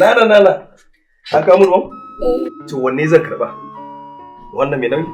Nana. An kawo ruwan? To wanne zan karba? Wannan mai nauyi?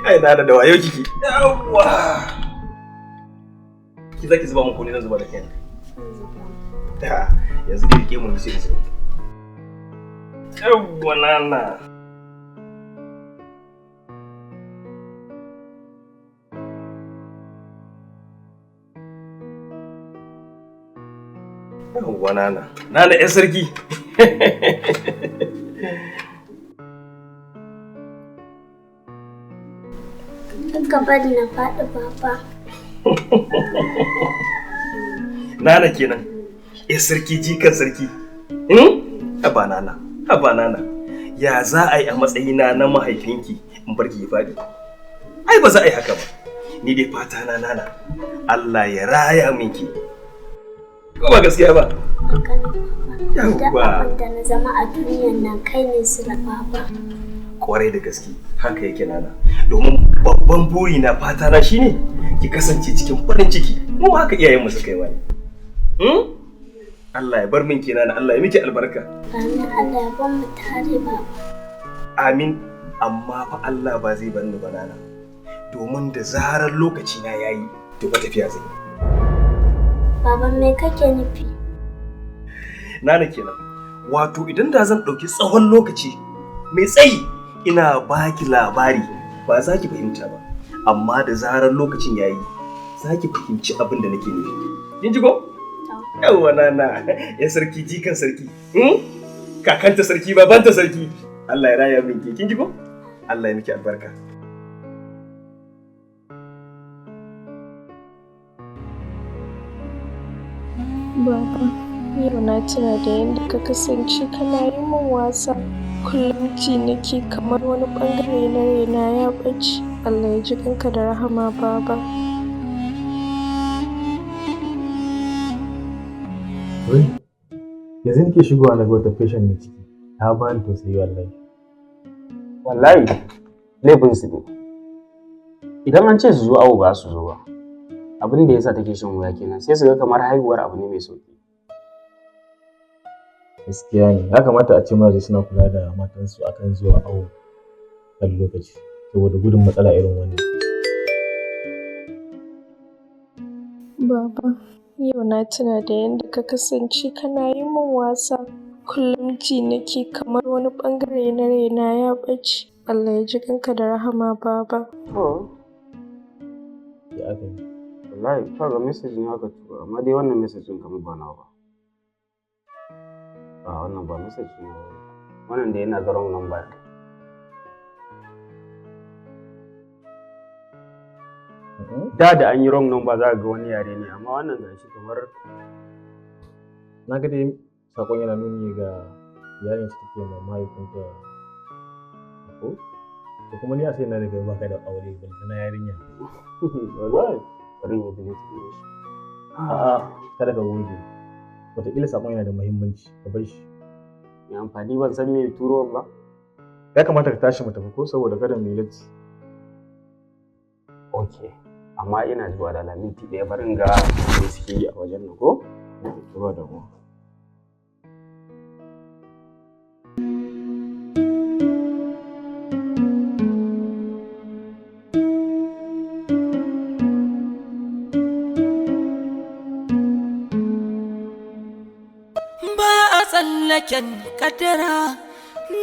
Kai Nana da wayo kike. Yawwa. Ki zaki zuba mun ko ne zan zuba da kaina. Yanzu dai rike mun sai zuba. Yawwa Nana. Yawwa Nana. Nana ƴan sarki. Ka bari na faɗi baba. Nana kenan. ƴan sarki jikan sarki. Haba Nana. Ya za a yi a matsayina na mahaifinki in bar ki faɗi? Ai ba za a yi haka ba. Ni dai fata na Nana. Allah ya raya minki. Ko ba gaskiya ba? Yawwa. Da na zama a duniyan nan kai ne sila baba. Kwarai da gaske haka yake Nana. Domin babban buri na fata na shine ki kasance cikin farin ciki. Mu haka iyayenmu suka yi wani. Allah ya bar min ki Nana, Allah ya miki albarka. Amin, Allah ya bar mu tare baba. Amin, amma fa Allah ba zai bar ni ba Nana. Domin da zarar lokaci na yayi, to ba tafiya zai. Baba me kake nufi? Nana kenan. Wato idan da zan ɗauki tsawon lokaci mai tsayi ina baki labari ba za ki fahimta ba. Amma da zarar lokacin yayi za ki fahimci abin da nake nufi. Kin ji ko? Yawwa Nana, ya sarki jikan sarki. Kakanta sarki babanta sarki. Allah ya raya min ke. Kin ji ko? Allah ya miki albarka. Baba, yau na tuna da yadda ka kasance kana yi min wasa. Kullum ji nake kamar wani bangare na raina ya ɓace. Allah ya ji kanka da rahama baba. Wai, yanzu nake shigowa na ga wata fashion mai ciki. Ta bani tausayi wallahi. Wallahi, laifinsu ne. Idan an ce su zo awo ba su zo ba. Abin da yasa take shan wuya kenan sai su ga kamar haihuwar abu ne mai sauki. Gaskiya ne, ya kamata a ce mazaje suna kula da matansu akan zuwa awo kan lokaci saboda gudun matsala irin wannan. Baba, yau na tuna da yadda ka kasance kana yi min wasa. Kullum ji nake kamar wani bangare na raina ya ɓace. Allah ya ji kanka da rahama baba. Ya aka yi? Wallahi, kaga message ne aka tura amma dai wannan message din kamar ba nawa ba. Wannan ba message ne ba. Wannan da yana da wrong number. Da an yi wrong number za ga wani yare ne amma wannan gashi kamar na ga dai sakon yana nuni ga yarin su take ma mahaifinta ko to kuma ni a sai na daga baka da aure ban na yarinya. Wallahi bari mu delete shi. Kada ka goge. Wataƙila sakon yana da muhimmanci ka bar shi. Mai amfani ban san me turo ba. Ya kamata ka tashi mu tafi ko saboda kada mu yi latti. Okay. Amma ina zuwa da minti ɗaya barin ga me suke yi a wajen nan ko? Ba da mu. tsallaken kadara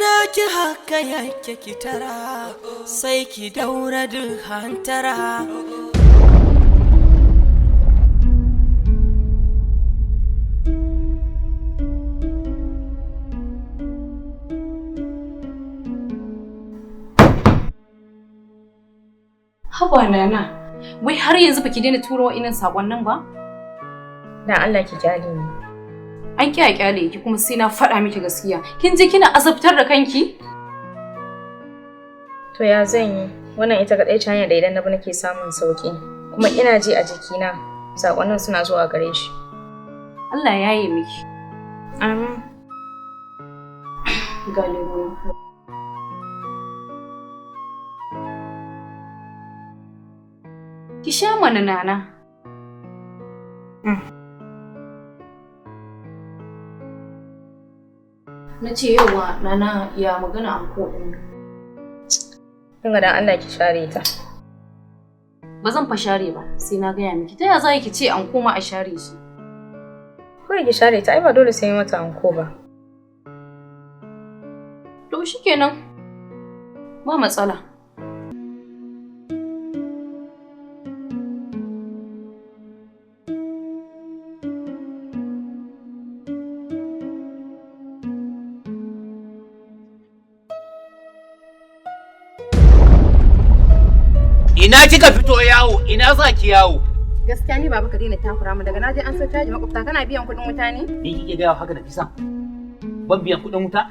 na ki haka yake ki tara sai ki daura duk hantara. Haba Nana, wai har yanzu baki daina tura wa'innan sakonnin ba? Dan Allah ki kyale ni. An kyale ki kuma sai na faɗa miki gaskiya. Kin je kina azabtar da kanki? To ya zan yi? Wannan ita kadai ce hanya da idan na bi nake samun sauki. Kuma ina ji a jikina sakonnin suna zuwa gare shi. Allah ya yi miki. Amin. Galero. Ki sha mana Nana. Na ce yawa Nana ya magana anko ɗin. Kin ga dan Allah ki share ta. Ba zan fa share ba sai na gaya miki. Ta ya za ki ce an koma a share shi? Kawai ki share ta ai ba dole sai mata anko ba. To shikenan. Ba matsala. Ina kika fito yawo? Ina za ki yawo? Gaskiya ni baba ka daina takura mu daga naje an so caji makwabta kana biyan kuɗin wuta ne? Ni kike ga haka Nafisa? Ban biyan kuɗin wuta?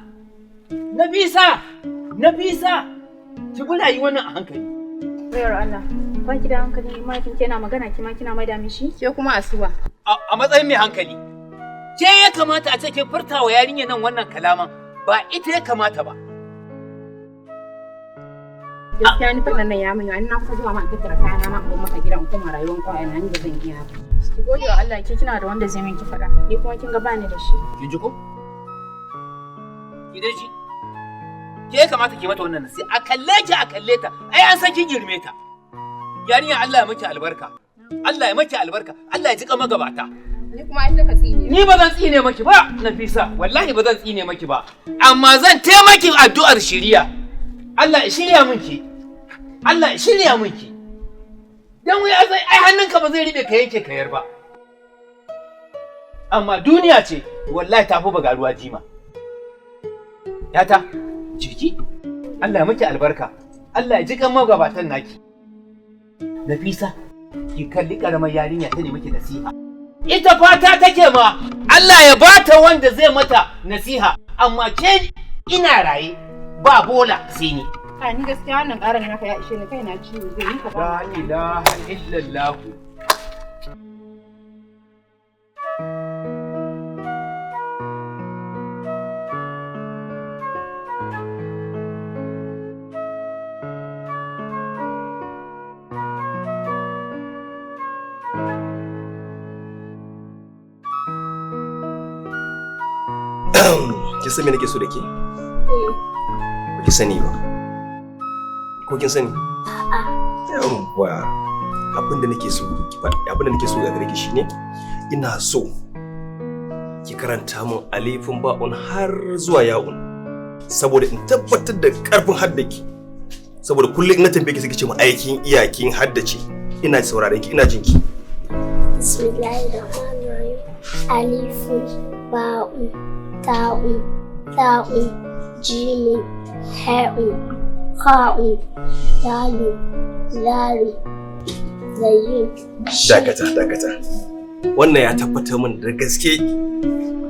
Nafisa! Nafisa! Ki bi rayuwar nan a hankali. Bayar Allah, ba ki da hankali mahaifin ke na magana ki ma kina maida mishi? Ke kuma asuwa. A matsayin mai hankali. Ke ya kamata a ce ke furta wa yarinyar nan wannan kalaman ba ita ya kamata ba. Gaskiya ni faɗan nan ya mun yawa, na kusa zuwa ma tattara kayana ma in maka gidan kuma rayuwar kwayan nan da zan iya haka. Ki gode wa Allah ke kina da wanda zai min ki faɗa. Ni kuma kin ga bani da shi. Kin ji ko? Ki dai ji. Ke ya kamata ki mata wannan nasiha. A kalle ta. Ai an san kin girme ta. Yarinya Allah ya miki albarka. Allah ya miki albarka. Allah ya ji kama gabata. Ni kuma ai ka tsine. Ni ba zan tsine maki ba, Nafisa. Wallahi ba zan tsine maki ba. Amma zan taimaki addu'ar shiriya. Allah ya shirya miki. Allah ya shirya miki. Dan wai ai hannunka ba zai ribe ka yanke kayar ba. Amma duniya ce wallahi tafi bagaruwa jima. Yata, jiki. Allah ya miki albarka. Allah ya ji kan magabatan naki. Nafisa, ki kalli karamar yarinya ta ne miki nasiha. Ita fata take ma Allah ya bata wanda zai mata nasiha, amma ke ina raye ba bola sai ni. A ni gaskiya wannan ƙarin naka ya ishe ni kaina ciwo zai yi ka ba. La ilaha illallah. Kin san me nake so da ke? Ba ki sani ba. Ko kin sani? A'a. Yawwa. Abin da nake so ga gare ki shine ina so ki karanta min alifin ba'un har zuwa ya'un saboda in tabbatar da karfin haddaki. Saboda kullum ina tambaye ki sai ki ce mu aikin iyakin haddace. Ina sauraron ki, ina jin ki. Bismillahirrahmanirrahim. Alifun, ba'un, ta'un, ta'un, jimin, ha'un, kha'un, dalun, lalun, zayyun. Dakata. Wannan ya tabbatar min da gaske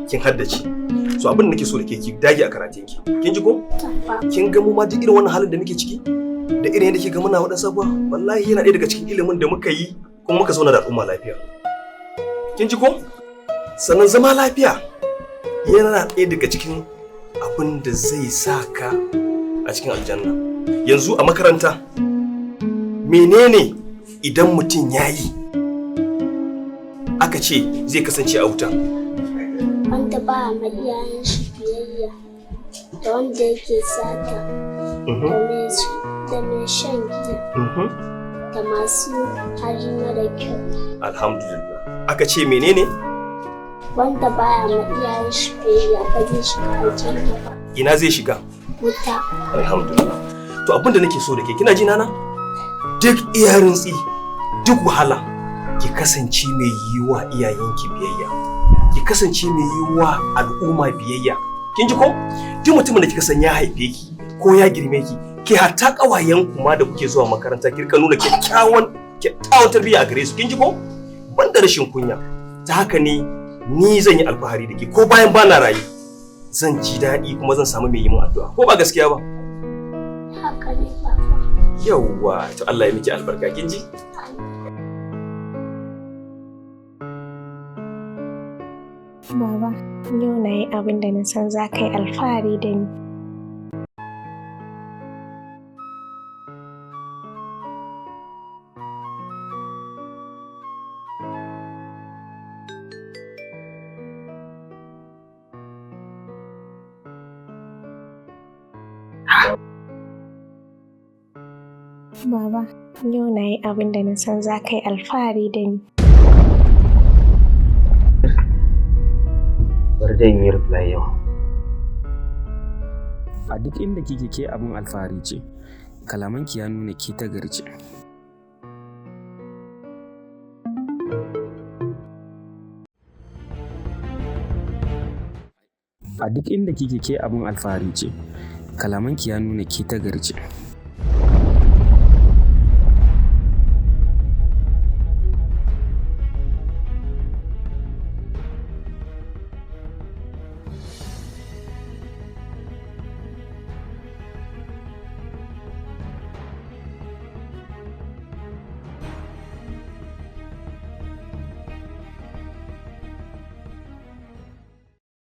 kin haddace. So abin da nake so da ke ki dage a karatun ki. Kin ji ko? Kin ga mu ma duk irin wannan halin da muke ciki? Da irin yadda kike ga muna wadansa ba? Wallahi yana ɗaya daga cikin ilimin da muka yi kuma muka zauna da al'umma lafiya. Kin ji ko? Sannan zama lafiya yana ɗaya daga cikin abin da zai sa ka a cikin aljanna. Yanzu a makaranta menene idan mutum ya yi aka ce zai kasance a wuta? Wanda ba ma iyayen shi biyayya, da wanda yake sata, da mai shan giya, da masu hali mara kyau. Alhamdulillah. Aka ce menene? Wanda baya ma iyayen shi biyayya ba zai shiga aljanna ba. Ina zai shiga? Wuta. Alhamdulillah. To abin da nake so da ke kina ji nana? Duk iyarin tsi, duk wahala, ki kasance mai yiwa iyayenki biyayya. Ki kasance mai yiwa al'umma biyayya. Kin ji ko? Duk mutumin da kika san ya haife ki ko ya girme ki, ki hatta kawayen kuma da kuke zuwa makaranta ki rika nuna kyakkyawan tarbiyya a gare su. Kin ji ko? Ban da rashin kunya. Ta haka ne ni zan yi alfahari da ke ko bayan bana rayu. Zan ji daɗi kuma zan samu mai yi min addu'a. Ko ba gaskiya ba? Haka ne baba. Yawwa, to Allah ya miki albarka, kin ji? Baba, yau na yi abin da na san za ka yi alfahari da ni. Baba, yau na yi abin da na san za ka yi alfahari da ni. Bari da yin reply yau. A duk inda kike ke abin alfahari ce, kalamanki ya nuna ke ta gari ce. A duk inda kike ke abin alfahari ce, kalamanki ya nuna ke ta gari ce.